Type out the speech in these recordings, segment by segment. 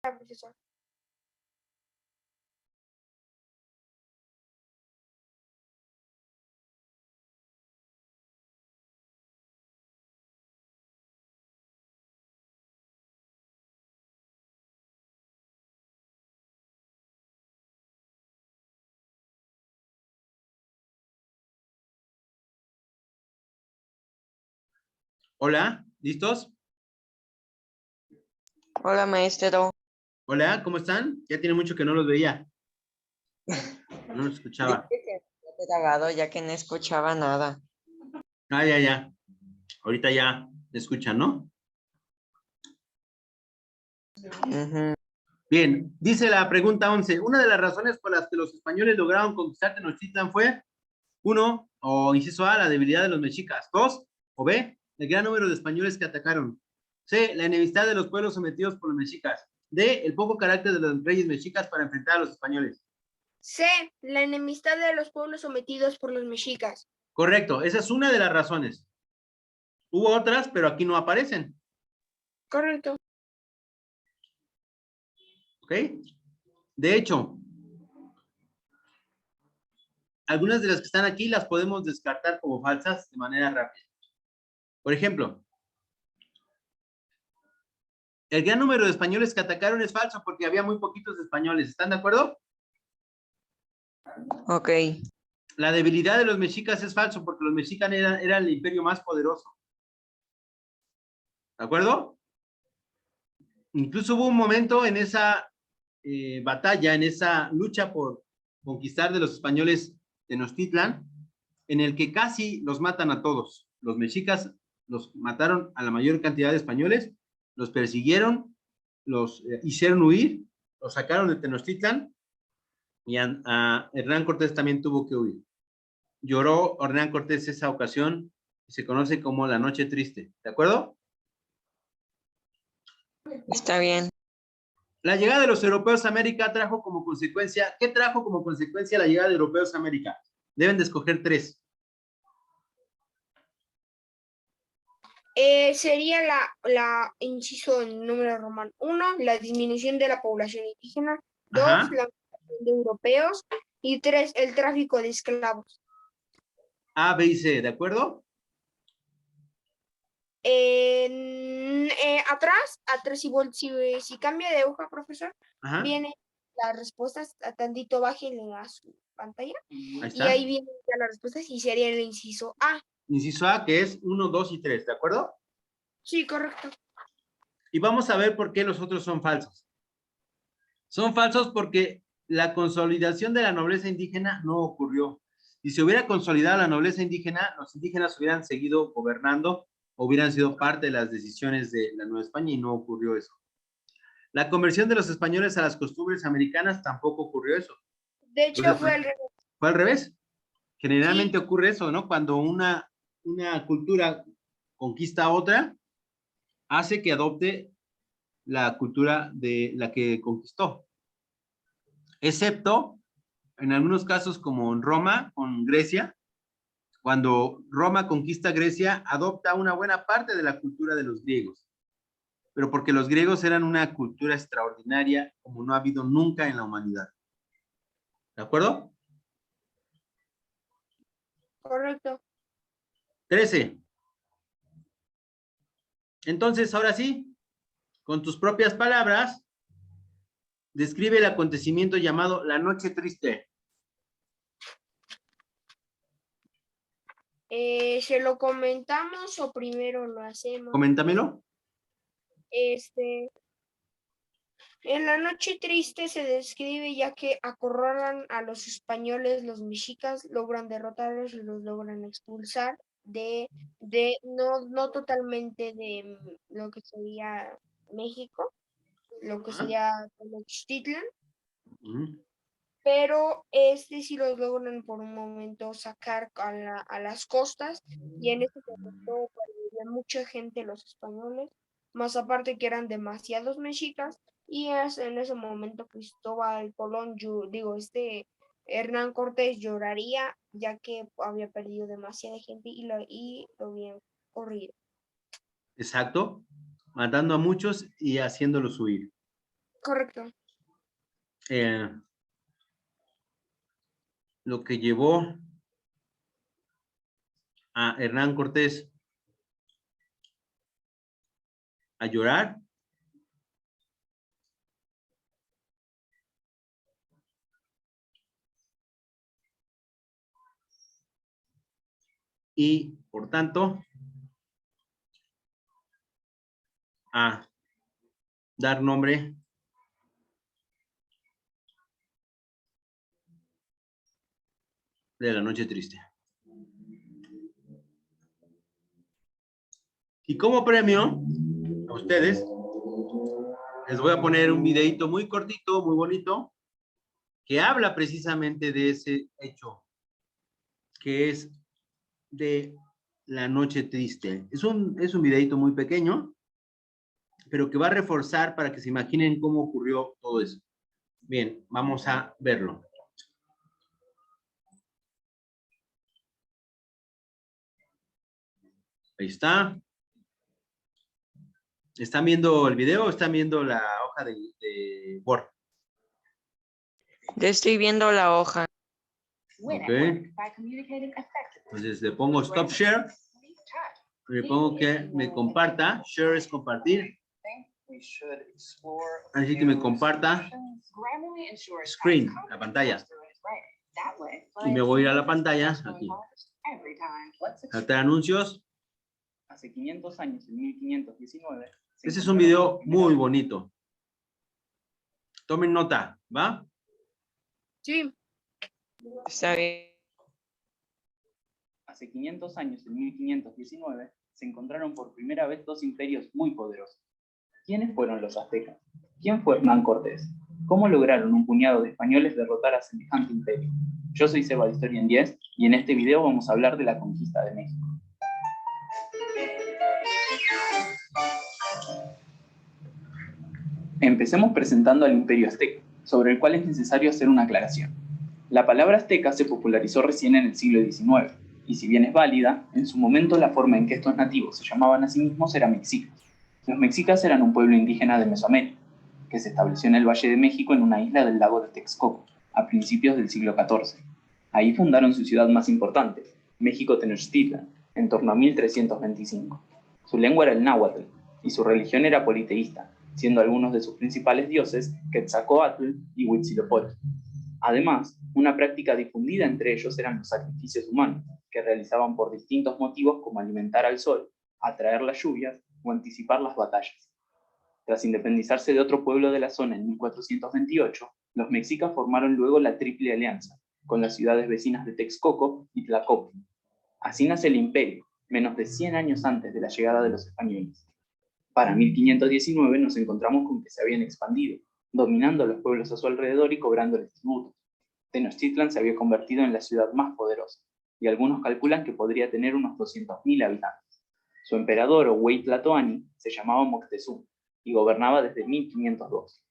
profesor. Hola, ¿listos? Hola, maestro. Hola, ¿cómo están? Ya tiene mucho que no los veía. No los escuchaba. Dije que había grabado ya que no escuchaba nada. Ah, ya. Ahorita ya me escuchan, ¿no? Ujú. Bien, dice la pregunta 11. Una de las razones por las que los españoles lograron conquistar Tenochtitlan fue, uno, o inciso A, la debilidad de los mexicas. Dos, o B, el gran número de españoles que atacaron. C, la enemistad de los pueblos sometidos por los mexicas. D, el poco carácter de los reyes mexicas para enfrentar a los españoles. C, la enemistad de los pueblos sometidos por los mexicas. Correcto, esa es una de las razones. Hubo otras, pero aquí no aparecen. Correcto. ¿Ok? De hecho, algunas de las que están aquí las podemos descartar como falsas de manera rápida. Por ejemplo, el gran número de españoles que atacaron es falso porque había muy poquitos españoles. ¿Están de acuerdo? Ok. La debilidad de los mexicas es falso porque los mexicas eran el imperio más poderoso. ¿De acuerdo? Incluso hubo un momento en esa batalla, en esa lucha por conquistar de los españoles Tenochtitlan, en el que casi los matan a todos. Los mexicas los mataron a la mayor cantidad de españoles, los persiguieron, los hicieron huir, los sacaron de Tenochtitlan y a Hernán Cortés también tuvo que huir. Lloró Hernán Cortés esa ocasión y se conoce como la Noche Triste. ¿De acuerdo? Está bien. La llegada de los europeos a América trajo como consecuencia, ¿qué trajo como consecuencia la llegada de europeos a América? Deben de escoger tres. Sería la inciso en número romano. 1, la disminución de la población indígena. 2, Ajá. la migración de europeos. Y 3, el tráfico de esclavos. A, B y C, ¿de acuerdo? Atrás igual, si cambia de hoja, profesor, Ajá. viene las respuestas, tantito bájenle a su pantalla, Ahí y está. ahí vienen ya las respuestas y sería el inciso A. Inciso A, que es 1, 2 y 3, ¿de acuerdo? Sí, correcto. Y vamos a ver por qué los otros son falsos. Son falsos porque la consolidación de la nobleza indígena no ocurrió. Si se hubiera consolidado la nobleza indígena, los indígenas hubieran seguido gobernando, hubieran sido parte de las decisiones de la Nueva España y no ocurrió eso. La conversión de los españoles a las costumbres americanas tampoco ocurrió eso. De hecho, fue al revés. Fue al revés. Sí, Generalmente ocurre eso, ¿no? Cuando una cultura conquista a otra, hace que adopte la cultura de la que conquistó. Excepto en algunos casos como en Roma, con Grecia, cuando Roma conquista Grecia, adopta una buena parte de la cultura de los griegos, pero porque los griegos eran una cultura extraordinaria como no ha habido nunca en la humanidad. ¿De acuerdo? correcto. 13. Entonces, ahora sí, con tus propias palabras, describe el acontecimiento llamado la Noche Triste. ¿Se lo comentamos o primero lo hacemos? Coméntamelo. En la Noche Triste se describe ya que acorralan a los españoles, los mexicas logran derrotarlos y los logran expulsar no totalmente de lo que sería México, lo que sería Tenochtitlan, pero sí los logran por un momento sacar a las costas, y en ese momento perdían mucha gente los españoles, más aparte que eran demasiados mexicas, y en ese momento Cristóbal Colón, Hernán Cortés lloraría ya que había perdido demasiada gente y lo habían corrido. Exacto. Matando a muchos y haciéndolos huir. Correcto. Lo que llevó a Hernán Cortés a llorar y, por tanto, a dar nombre de la noche triste. Y como premio a ustedes, les voy a poner un videito muy cortito, muy bonito, que habla precisamente de ese hecho, que es de la noche triste. Es un videito muy pequeño, pero que va a reforzar para que se imaginen cómo ocurrió todo eso. Bien, vamos a verlo. Ahí está. ¿Están viendo el video o están viendo la hoja de Word? Yo estoy viendo la hoja. Ok. Entonces le pongo stop share. Le pongo que me comparta. Share es compartir. Así que me comparta screen, la pantalla. Y me voy a ir a la pantalla, aquí. Saltar anuncios. Hace 500 años, en 1519. Este es un video muy bonito. Tomen nota, ¿va? Sí. Está bien. Hace 500 años, en 1519, se encontraron por primera vez dos imperios muy poderosos. ¿Quiénes fueron los aztecas? ¿Quién fue Hernán Cortés? ¿Cómo lograron un puñado de españoles derrotar a semejante imperio? Yo soy Seba de Historia en 10 y en este video vamos a hablar de la conquista de México. Empecemos presentando al Imperio Azteca, sobre el cual es necesario hacer una aclaración. La palabra azteca se popularizó recién en el siglo XIX, y si bien es válida, en su momento la forma en que estos nativos se llamaban a sí mismos era mexicas. Los mexicas eran un pueblo indígena de Mesoamérica, que se estableció en el Valle de México en una isla del lago de Texcoco, a principios del siglo XIV. Ahí fundaron su ciudad más importante, México Tenochtitlan, en torno a 1325. Su lengua era el náhuatl, y su religión era politeísta, siendo algunos de sus principales dioses Quetzalcóatl y Huitzilopochtli. Además, una práctica difundida entre ellos eran los sacrificios humanos, que realizaban por distintos motivos como alimentar al sol, atraer las lluvias o anticipar las batallas. Tras independizarse de otro pueblo de la zona en 1428, los mexicas formaron luego la Triple Alianza, con las ciudades vecinas de Texcoco y Tlacopan. Así nace el imperio, menos de 100 años antes de la llegada de los españoles. Para 1519 nos encontramos con que se habían expandido, dominando a los pueblos a su alrededor y cobrándoles tributos. Tenochtitlan se había convertido en la ciudad más poderosa, y algunos calculan que podría tener unos 200.000 habitantes. Su emperador, o Huey Tlatoani, se llamaba Moctezuma, y gobernaba desde 1502.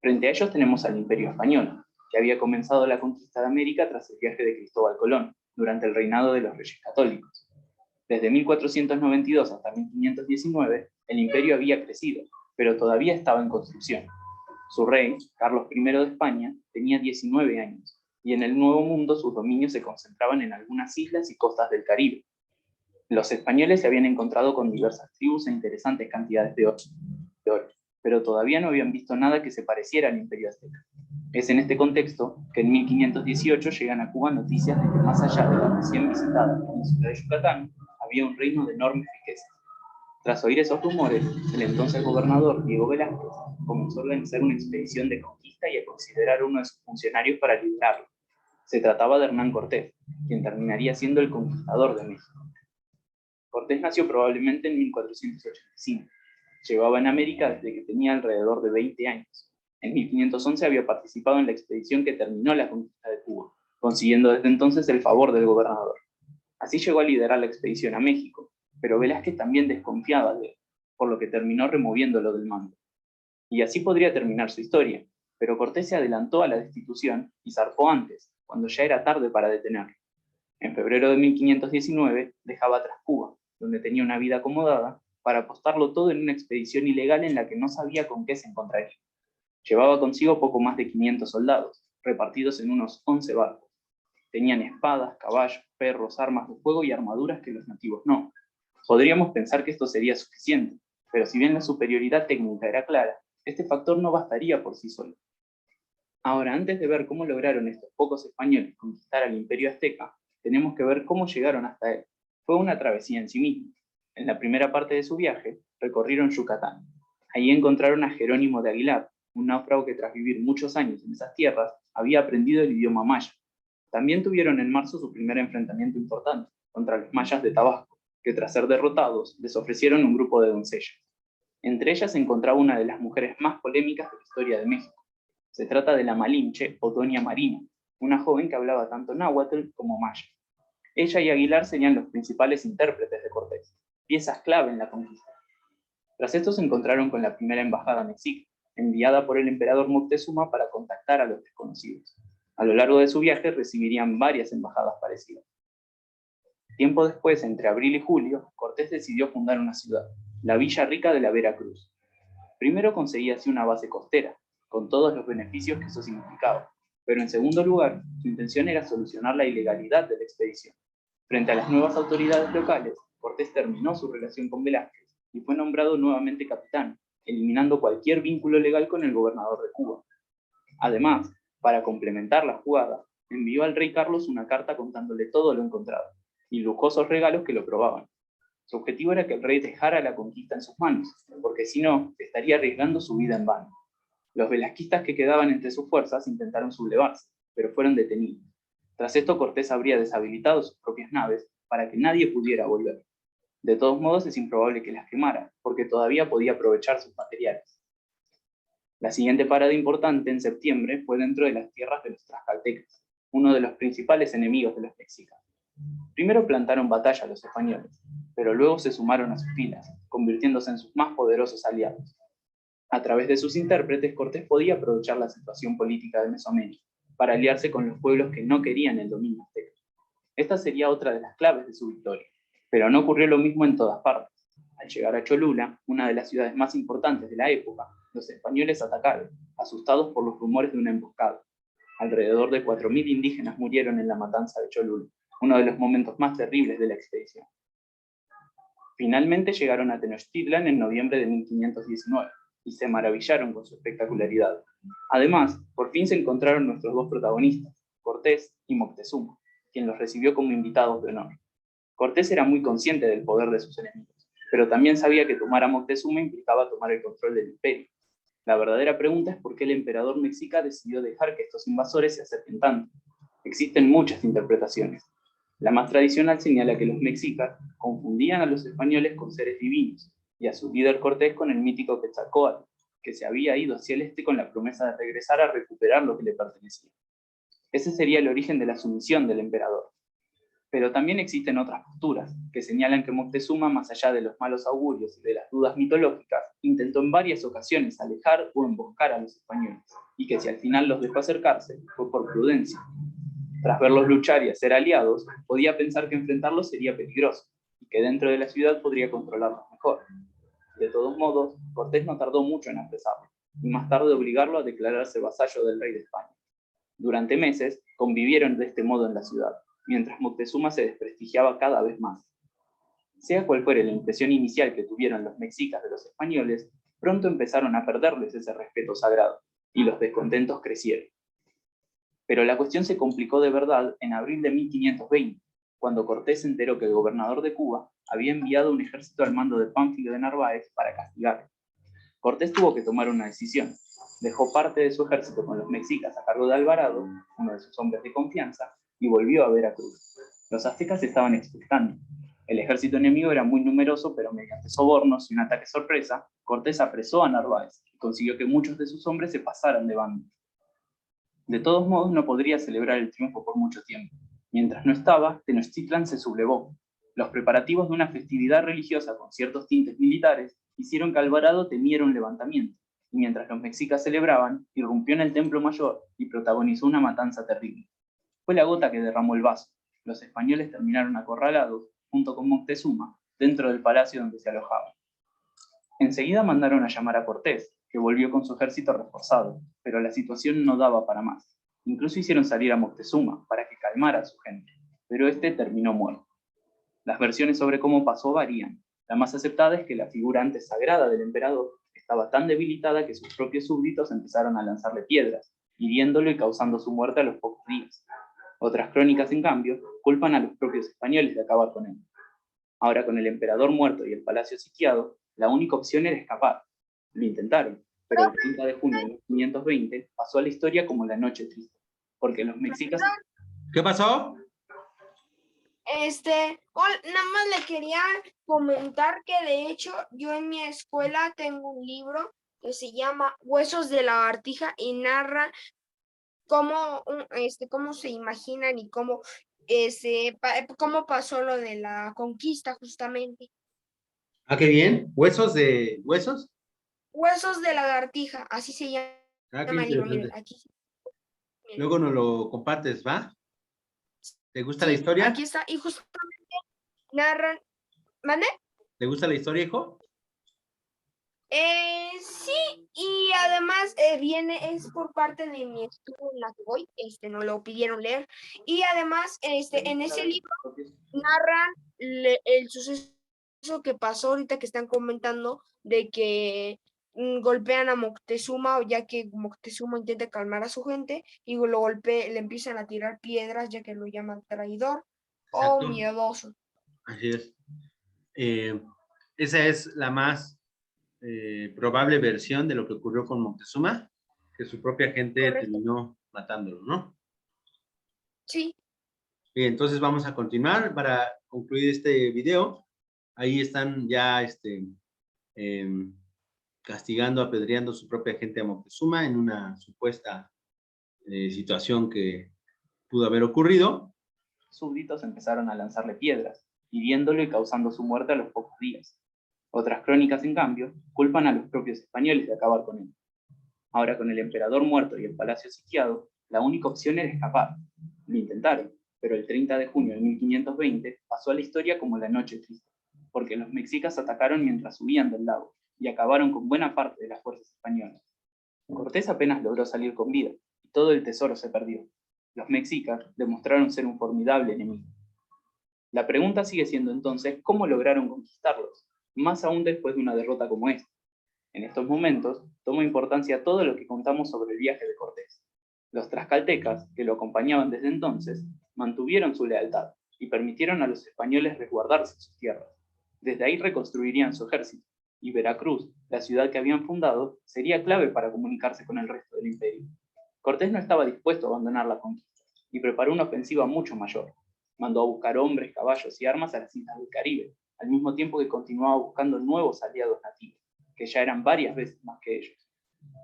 Frente a ellos tenemos al Imperio Español, que había comenzado la conquista de América tras el viaje de Cristóbal Colón, durante el reinado de los Reyes Católicos. Desde 1492 hasta 1519, el imperio había crecido, pero todavía estaba en construcción. Su rey, Carlos I de España, tenía 19 años, y en el Nuevo Mundo sus dominios se concentraban en algunas islas y costas del Caribe. Los españoles se habían encontrado con diversas tribus e interesantes cantidades de oro, pero todavía no habían visto nada que se pareciera al imperio azteca. Es en este contexto que en 1518 llegan a Cuba noticias de que más allá de la recién visitada península de Yucatán, había un reino de enormes riquezas. Tras oír esos rumores, el entonces gobernador Diego Velázquez comenzó a organizar una expedición de conquista y a considerar a uno de sus funcionarios para liderarlo. Se trataba de Hernán Cortés, quien terminaría siendo el conquistador de México. Cortés nació probablemente en 1485. Llevaba en América desde que tenía alrededor de 20 años. En 1511 había participado en la expedición que terminó la conquista de Cuba, consiguiendo desde entonces el favor del gobernador. Así llegó a liderar la expedición a México, pero Velázquez también desconfiaba de él, por lo que terminó removiéndolo del mando. Y así podría terminar su historia, pero Cortés se adelantó a la destitución y zarpó antes, cuando ya era tarde para detenerlo. En febrero de 1519 dejaba atrás Cuba, donde tenía una vida acomodada, para apostarlo todo en una expedición ilegal en la que no sabía con qué se encontraría. Llevaba consigo poco más de 500 soldados, repartidos en unos 11 barcos. Tenían espadas, caballos, perros, armas de fuego y armaduras que los nativos no. Podríamos pensar que esto sería suficiente, pero si bien la superioridad técnica era clara, este factor no bastaría por sí solo. Ahora, antes de ver cómo lograron estos pocos españoles conquistar al Imperio Azteca, tenemos que ver cómo llegaron hasta él. Fue una travesía en sí misma. En la primera parte de su viaje, recorrieron Yucatán. Allí encontraron a Jerónimo de Aguilar, un náufrago que tras vivir muchos años en esas tierras, había aprendido el idioma maya. También tuvieron en marzo su primer enfrentamiento importante, contra los mayas de Tabasco, que tras ser derrotados, les ofrecieron un grupo de doncellas. Entre ellas se encontraba una de las mujeres más polémicas de la historia de México. Se trata de la Malinche o Doña Marina, una joven que hablaba tanto náhuatl como maya. Ella y Aguilar serían los principales intérpretes de Cortés, piezas clave en la conquista. Tras esto se encontraron con la primera embajada mexica, enviada por el emperador Moctezuma para contactar a los desconocidos. A lo largo de su viaje recibirían varias embajadas parecidas. Tiempo después, entre abril y julio, Cortés decidió fundar una ciudad, la Villa Rica de la Veracruz. Primero conseguía así una base costera, con todos los beneficios que eso significaba, pero en segundo lugar, su intención era solucionar la ilegalidad de la expedición. Frente a las nuevas autoridades locales, Cortés terminó su relación con Velázquez y fue nombrado nuevamente capitán, eliminando cualquier vínculo legal con el gobernador de Cuba. Además, para complementar la jugada, envió al rey Carlos una carta contándole todo lo encontrado, y lujosos regalos que lo probaban. Su objetivo era que el rey dejara la conquista en sus manos, porque si no, estaría arriesgando su vida en vano. Los velasquistas que quedaban entre sus fuerzas intentaron sublevarse, pero fueron detenidos. Tras esto, Cortés habría deshabilitado sus propias naves para que nadie pudiera volver. De todos modos, es improbable que las quemara, porque todavía podía aprovechar sus materiales. La siguiente parada importante, en septiembre, fue dentro de las tierras de los tlaxcaltecas, uno de los principales enemigos de los mexicas. Primero plantaron batalla a los españoles, pero luego se sumaron a sus filas, convirtiéndose en sus más poderosos aliados. A través de sus intérpretes, Cortés podía aprovechar la situación política de Mesoamérica para aliarse con los pueblos que no querían el dominio azteca. Esta sería otra de las claves de su victoria, pero no ocurrió lo mismo en todas partes. Al llegar a Cholula, una de las ciudades más importantes de la época, los españoles atacaron, asustados por los rumores de una emboscada. Alrededor de 4.000 indígenas murieron en la matanza de Cholula, uno de los momentos más terribles de la expedición. Finalmente llegaron a Tenochtitlan en noviembre de 1519 y se maravillaron con su espectacularidad. Además, por fin se encontraron nuestros dos protagonistas, Cortés y Moctezuma, quien los recibió como invitados de honor. Cortés era muy consciente del poder de sus enemigos, pero también sabía que tomar a Moctezuma implicaba tomar el control del imperio. La verdadera pregunta es por qué el emperador mexica decidió dejar que estos invasores se acerquen tanto. Existen muchas interpretaciones. La más tradicional señala que los mexicas confundían a los españoles con seres divinos y a su líder Cortés con el mítico Quetzalcóatl, que se había ido hacia el este con la promesa de regresar a recuperar lo que le pertenecía. Ese sería el origen de la sumisión del emperador. Pero también existen otras posturas, que señalan que Moctezuma, más allá de los malos augurios y de las dudas mitológicas, intentó en varias ocasiones alejar o emboscar a los españoles, y que si al final los dejó acercarse, fue por prudencia. Tras verlos luchar y hacer aliados, podía pensar que enfrentarlos sería peligroso, y que dentro de la ciudad podría controlarlos mejor. De todos modos, Cortés no tardó mucho en apresarlo, y más tarde obligarlo a declararse vasallo del rey de España. Durante meses, convivieron de este modo en la ciudad, mientras Moctezuma se desprestigiaba cada vez más. Sea cual fuera la impresión inicial que tuvieron los mexicas de los españoles, pronto empezaron a perderles ese respeto sagrado, y los descontentos crecieron. Pero la cuestión se complicó de verdad en abril de 1520, cuando Cortés se enteró que el gobernador de Cuba había enviado un ejército al mando de Pánfilo de Narváez para castigarlo. Cortés tuvo que tomar una decisión. Dejó parte de su ejército con los mexicas a cargo de Alvarado, uno de sus hombres de confianza, y volvió a Veracruz. Los aztecas estaban expectando. El ejército enemigo era muy numeroso, pero mediante sobornos y un ataque sorpresa, Cortés apresó a Narváez y consiguió que muchos de sus hombres se pasaran de bando. De todos modos, no podría celebrar el triunfo por mucho tiempo. Mientras no estaba, Tenochtitlan se sublevó. Los preparativos de una festividad religiosa con ciertos tintes militares hicieron que Alvarado temiera un levantamiento, y mientras los mexicas celebraban, irrumpió en el templo mayor y protagonizó una matanza terrible. Fue la gota que derramó el vaso. Los españoles terminaron acorralados, junto con Moctezuma, dentro del palacio donde se alojaban. Enseguida mandaron a llamar a Cortés, que volvió con su ejército reforzado, pero la situación no daba para más. Incluso hicieron salir a Moctezuma para que calmara a su gente, pero este terminó muerto. Las versiones sobre cómo pasó varían. La más aceptada es que la figura antes sagrada del emperador estaba tan debilitada que sus propios súbditos empezaron a lanzarle piedras, hiriéndolo y causando su muerte a los pocos días. Otras crónicas, en cambio, culpan a los propios españoles de acabar con él. Ahora, con el emperador muerto y el palacio sitiado, la única opción era escapar. Lo intentaron, pero el 30 de junio de 1520 pasó a la historia como la Noche Triste, porque los mexicas... ¿Qué pasó? Nada más le quería comentar que de hecho yo en mi escuela tengo un libro que se llama Huesos de lagartija y narra cómo se imaginan y cómo pasó lo de la conquista justamente. Ah, qué bien. ¿Huesos? Huesos de lagartija, así se Ah, qué llama el libro, miren, interesante. aquí. Miren. Luego nos lo compartes, ¿va? ¿Te gusta la Sí, historia? aquí está, y justamente narran, ¿mande? ¿Te gusta la historia, hijo? Sí, y además es por parte de mi estudio en la que voy, nos lo pidieron leer, y además en ese libro narran el suceso que pasó ahorita que están comentando de que golpean a Moctezuma, ya que Moctezuma intenta calmar a su gente y le empiezan a tirar piedras ya que lo llaman traidor o Exacto. miedoso. Así es. Esa es la más probable versión de lo que ocurrió con Moctezuma, que su propia gente Correcto. terminó matándolo, ¿no? Sí. Bien, entonces vamos a continuar para concluir este video. Ahí están ya castigando, apedreando su propia gente a Moctezuma en una supuesta situación que pudo haber ocurrido. Súbditos empezaron a lanzarle piedras, hiriéndolo y causando su muerte a los pocos días. Otras crónicas, en cambio, culpan a los propios españoles de acabar con él. Ahora, con el emperador muerto y el palacio sitiado, la única opción era escapar. Lo intentaron, pero el 30 de junio de 1520 pasó a la historia como la Noche Triste, porque los mexicas atacaron mientras subían del lago y acabaron con buena parte de las fuerzas españolas. Cortés apenas logró salir con vida y todo el tesoro se perdió. Los mexicas demostraron ser un formidable enemigo. La pregunta sigue siendo entonces cómo lograron conquistarlos, más aún después de una derrota como esta. En estos momentos toma importancia todo lo que contamos sobre el viaje de Cortés. Los tlaxcaltecas, que lo acompañaban desde entonces, mantuvieron su lealtad y permitieron a los españoles resguardarse en sus tierras. Desde ahí reconstruirían su ejército, y Veracruz, la ciudad que habían fundado, sería clave para comunicarse con el resto del imperio. Cortés no estaba dispuesto a abandonar la conquista, y preparó una ofensiva mucho mayor. Mandó a buscar hombres, caballos y armas a las islas del Caribe, al mismo tiempo que continuaba buscando nuevos aliados nativos, que ya eran varias veces más que ellos.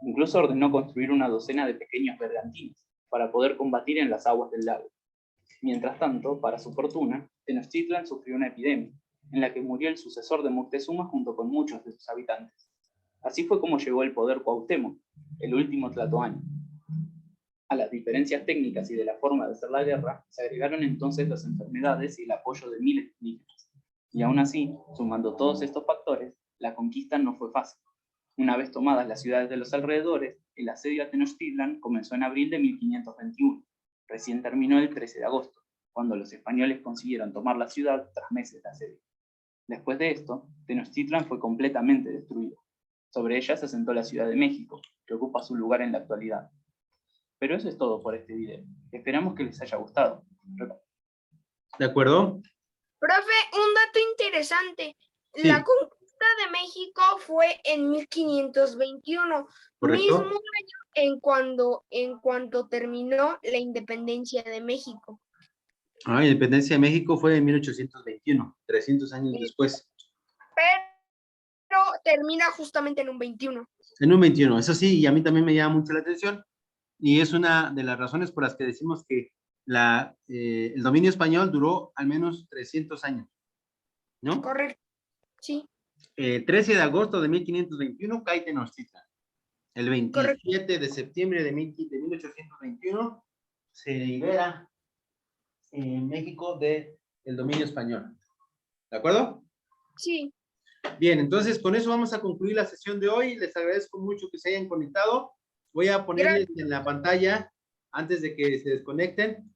Incluso ordenó construir una docena de pequeños bergantines para poder combatir en las aguas del lago. Mientras tanto, para su fortuna, Tenochtitlan sufrió una epidemia, en la que murió el sucesor de Moctezuma junto con muchos de sus habitantes. Así fue como llegó al poder Cuauhtémoc, el último tlatoani. A las diferencias técnicas y de la forma de hacer la guerra, se agregaron entonces las enfermedades y el apoyo de miles de indígenas. Y aún así, sumando todos estos factores, la conquista no fue fácil. Una vez tomadas las ciudades de los alrededores, el asedio a Tenochtitlan comenzó en abril de 1521. Recién terminó el 13 de agosto, cuando los españoles consiguieron tomar la ciudad tras meses de asedio. Después de esto, Tenochtitlan fue completamente destruido. Sobre ella se asentó la Ciudad de México, que ocupa su lugar en la actualidad. Pero eso es todo por este video. Esperamos que les haya gustado. ¿De acuerdo? Profe, un dato interesante. Sí. La conquista de México fue en 1521, ¿Correcto? mismo año en cuanto terminó la independencia de México. La independencia de México fue en 1821, 300 años después. Pero termina justamente en un 21. En un 21, eso sí, y a mí también me llama mucho la atención, y es una de las razones por las que decimos que el dominio español duró al menos 300 años, ¿no? Correcto, sí. 13 de agosto de 1521 cae Tenochtitlan. El 27 Correcto. de septiembre de 1821 se libera México del dominio español. ¿De acuerdo? Sí. Bien, entonces con eso vamos a concluir la sesión de hoy. Les agradezco mucho que se hayan conectado. Voy a ponerles en la pantalla, antes de que se desconecten,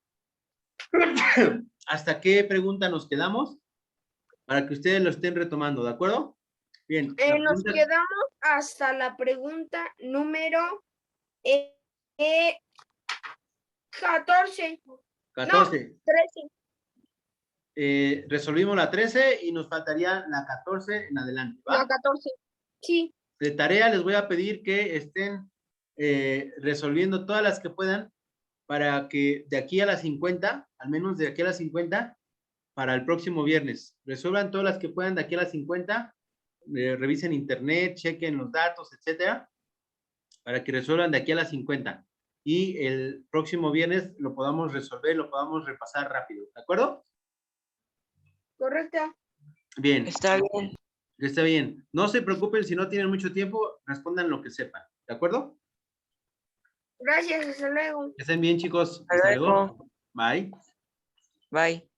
hasta qué pregunta nos quedamos, para que ustedes lo estén retomando, ¿de acuerdo? Bien. Nos quedamos hasta la pregunta número 14. 14. No, 13. Resolvimos la 13 y nos faltaría la 14 en adelante, ¿va? La 14. Sí. De tarea les voy a pedir que estén resolviendo todas las que puedan para que de aquí a las 50, al menos de aquí a las 50, para el próximo viernes, resuelvan todas las que puedan de aquí a las 50, revisen internet, chequen los datos, etcétera, para que resuelvan de aquí a las 50. Y el próximo viernes lo podamos resolver, lo podamos repasar rápido, ¿de acuerdo? Correcto. Bien. Está bien. Está bien. No se preocupen si no tienen mucho tiempo, respondan lo que sepan, ¿de acuerdo? Gracias, hasta luego. Que estén bien, chicos. Hasta luego. Bye. Bye.